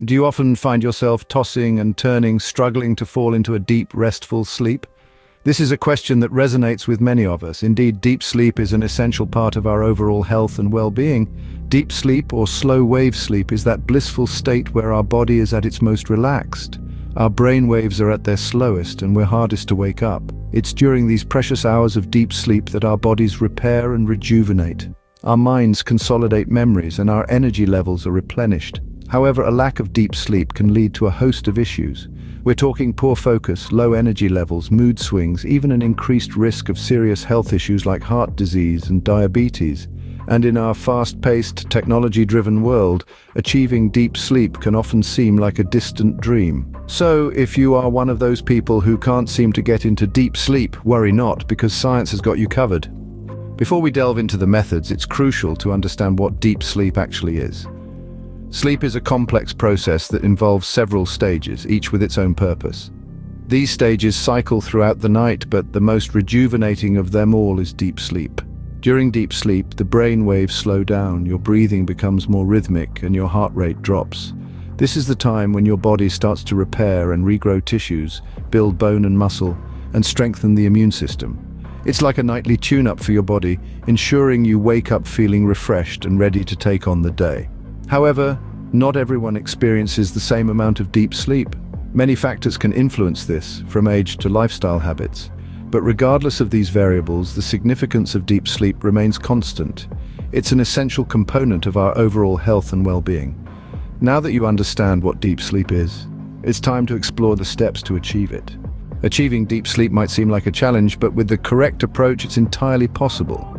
Do you often find yourself tossing and turning, struggling to fall into a deep, restful sleep? This is a question that resonates with many of us. Indeed, deep sleep is an essential part of our overall health and well-being. Deep sleep, or slow-wave sleep, is that blissful state where our body is at its most relaxed. Our brain waves are at their slowest and we're hardest to wake up. It's during these precious hours of deep sleep that our bodies repair and rejuvenate. Our minds consolidate memories and our energy levels are replenished. However, a lack of deep sleep can lead to a host of issues. We're talking poor focus, low energy levels, mood swings, even an increased risk of serious health issues like heart disease and diabetes. And in our fast-paced, technology-driven world, achieving deep sleep can often seem like a distant dream. So, if you are one of those people who can't seem to get into deep sleep, worry not, because science has got you covered. Before we delve into the methods, it's crucial to understand what deep sleep actually is. Sleep is a complex process that involves several stages, each with its own purpose. These stages cycle throughout the night, but the most rejuvenating of them all is deep sleep. During deep sleep, the brain waves slow down, your breathing becomes more rhythmic, and your heart rate drops. This is the time when your body starts to repair and regrow tissues, build bone and muscle, and strengthen the immune system. It's like a nightly tune-up for your body, ensuring you wake up feeling refreshed and ready to take on the day. However, not everyone experiences the same amount of deep sleep. Many factors can influence this, from age to lifestyle habits. But regardless of these variables, the significance of deep sleep remains constant. It's an essential component of our overall health and well-being. Now that you understand what deep sleep is, it's time to explore the steps to achieve it. Achieving deep sleep might seem like a challenge, but with the correct approach, it's entirely possible.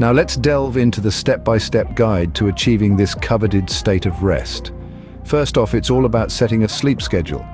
Now let's delve into the step-by-step guide to achieving this coveted state of rest. First off, it's all about setting a sleep schedule.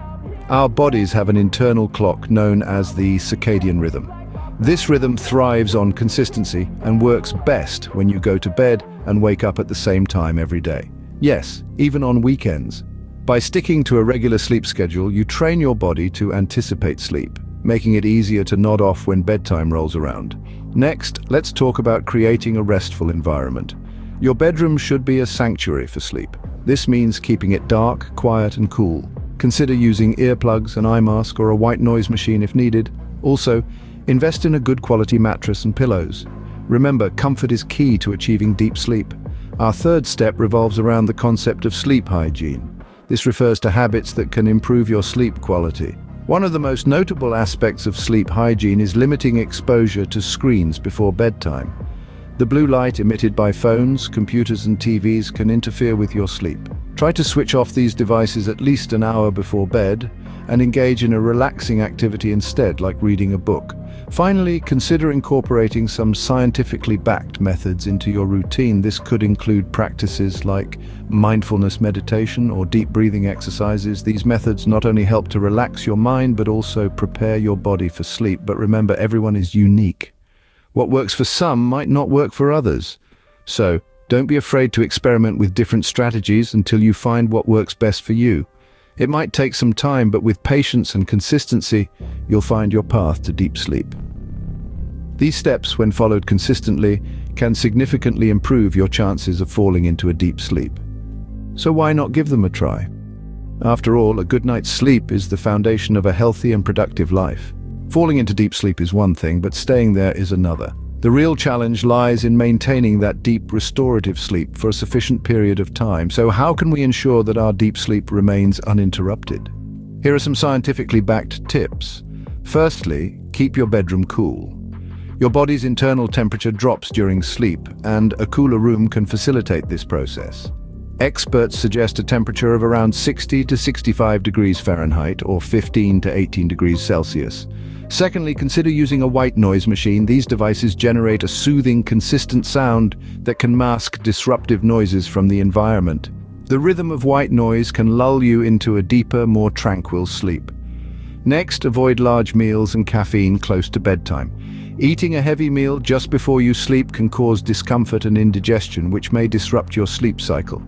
Our bodies have an internal clock known as the circadian rhythm. This rhythm thrives on consistency and works best when you go to bed and wake up at the same time every day. Yes, even on weekends. By sticking to a regular sleep schedule, you train your body to anticipate sleep, making it easier to nod off when bedtime rolls around. Next, let's talk about creating a restful environment. Your bedroom should be a sanctuary for sleep. This means keeping it dark, quiet, and cool. Consider using earplugs, an eye mask, or a white noise machine if needed. Also, invest in a good quality mattress and pillows. Remember, comfort is key to achieving deep sleep. Our third step revolves around the concept of sleep hygiene. This refers to habits that can improve your sleep quality. One of the most notable aspects of sleep hygiene is limiting exposure to screens before bedtime. The blue light emitted by phones, computers, and TVs can interfere with your sleep. Try to switch off these devices at least an hour before bed and engage in a relaxing activity instead, like reading a book. Finally, consider incorporating some scientifically backed methods into your routine. This could include practices like mindfulness meditation or deep breathing exercises. These methods not only help to relax your mind, but also prepare your body for sleep. But remember, everyone is unique. What works for some might not work for others. So, don't be afraid to experiment with different strategies until you find what works best for you. It might take some time, but with patience and consistency, you'll find your path to deep sleep. These steps, when followed consistently, can significantly improve your chances of falling into a deep sleep. So why not give them a try? After all, a good night's sleep is the foundation of a healthy and productive life. Falling into deep sleep is one thing, but staying there is another. The real challenge lies in maintaining that deep, restorative sleep for a sufficient period of time. So how can we ensure that our deep sleep remains uninterrupted? Here are some scientifically backed tips. Firstly, keep your bedroom cool. Your body's internal temperature drops during sleep, and a cooler room can facilitate this process. Experts suggest a temperature of around 60 to 65 degrees Fahrenheit or 15 to 18 degrees Celsius. Secondly, consider using a white noise machine. These devices generate a soothing, consistent sound that can mask disruptive noises from the environment. The rhythm of white noise can lull you into a deeper, more tranquil sleep. Next, avoid large meals and caffeine close to bedtime. Eating a heavy meal just before you sleep can cause discomfort and indigestion, which may disrupt your sleep cycle.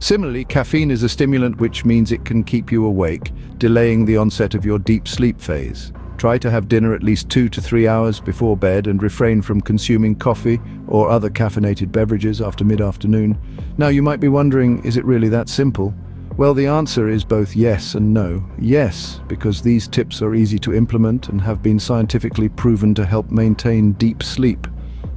Similarly, caffeine is a stimulant, which means it can keep you awake, delaying the onset of your deep sleep phase. Try to have dinner at least 2 to 3 hours before bed and refrain from consuming coffee or other caffeinated beverages after mid-afternoon. Now, you might be wondering, is it really that simple? Well, the answer is both yes and no. Yes, because these tips are easy to implement and have been scientifically proven to help maintain deep sleep.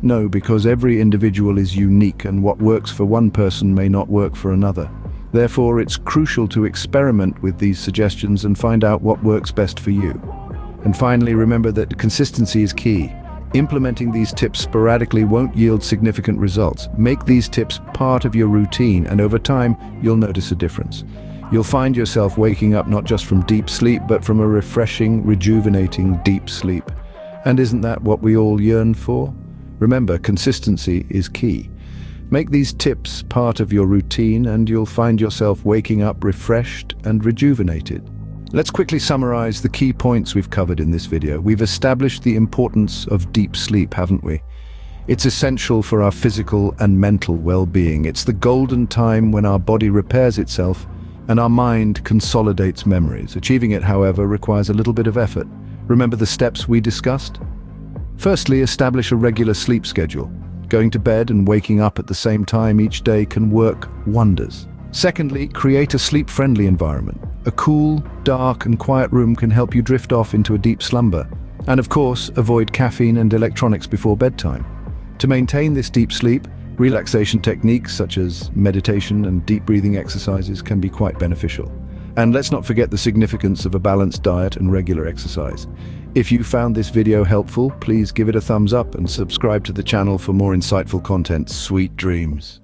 No, because every individual is unique and what works for one person may not work for another. Therefore, it's crucial to experiment with these suggestions and find out what works best for you. And finally, remember that consistency is key. Implementing these tips sporadically won't yield significant results. Make these tips part of your routine, and over time, you'll notice a difference. You'll find yourself waking up not just from deep sleep, but from a refreshing, rejuvenating deep sleep. And isn't that what we all yearn for? Remember, consistency is key. Make these tips part of your routine, and you'll find yourself waking up refreshed and rejuvenated. Let's quickly summarize the key points we've covered in this video. We've established the importance of deep sleep, haven't we? It's essential for our physical and mental well-being. It's the golden time when our body repairs itself and our mind consolidates memories. Achieving it, however, requires a little bit of effort. Remember the steps we discussed? Firstly, establish a regular sleep schedule. Going to bed and waking up at the same time each day can work wonders. Secondly, create a sleep-friendly environment. A cool, dark, and quiet room can help you drift off into a deep slumber. And of course, avoid caffeine and electronics before bedtime. To maintain this deep sleep, relaxation techniques such as meditation and deep breathing exercises can be quite beneficial. And let's not forget the significance of a balanced diet and regular exercise. If you found this video helpful, please give it a thumbs up and subscribe to the channel for more insightful content. Sweet dreams.